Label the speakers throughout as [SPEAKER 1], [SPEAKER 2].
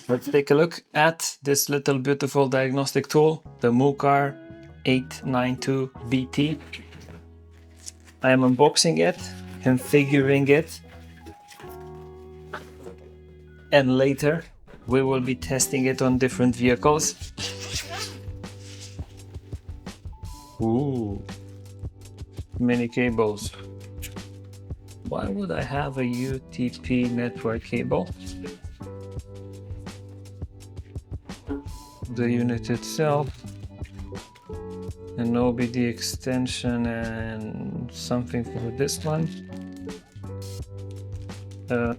[SPEAKER 1] Let's take a look at this little beautiful diagnostic tool, the MUCAR 892BT. I am unboxing it, configuring it, and later we will be testing it on different vehicles. Ooh, many cables. Why would I have a UTP network cable? The unit itself, an OBD extension, and something for this one. A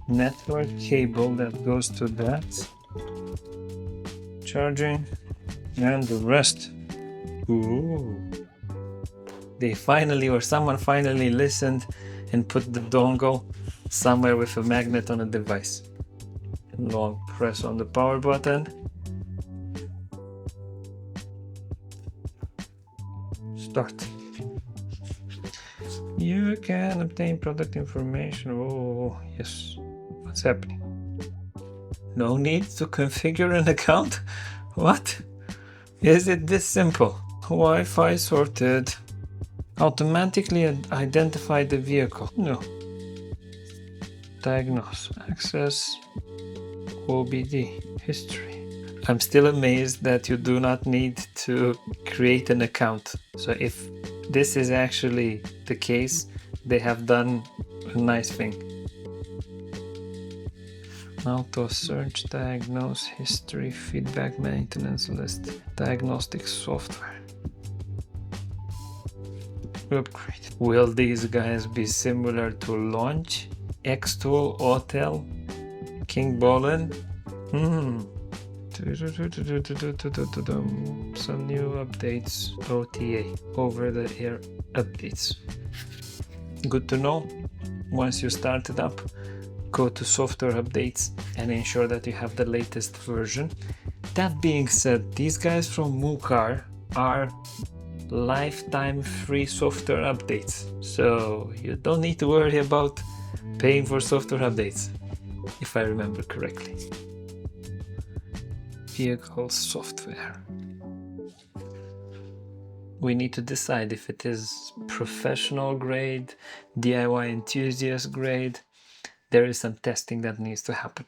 [SPEAKER 1] network cable that goes to that. Charging, and the rest. Ooh. Someone finally listened and put the dongle somewhere with a magnet on a device. Long press on the power button. Start. You can obtain product information. Oh, yes. What's happening? No need to configure an account? What? Is it this simple? Wi-Fi sorted. Automatically identify the vehicle. No. Diagnose. Access. OBD. History. I'm still amazed that you do not need to create an account. So if this is actually the case, they have done a nice thing. Auto search, diagnose, history, feedback, maintenance list, diagnostic software. Upgrade. Will these guys be similar to Launch, Xtool, Autel, King Bolin? Some new updates, OTA, over the air updates. Good to know. Once you start it up, go to software updates and ensure that you have the latest version. That being said, these guys from MUCAR are lifetime free software updates, so you don't need to worry about paying for software updates, if I remember correctly. Vehicle software. We need to decide if it is professional grade, DIY enthusiast grade. There is some testing that needs to happen.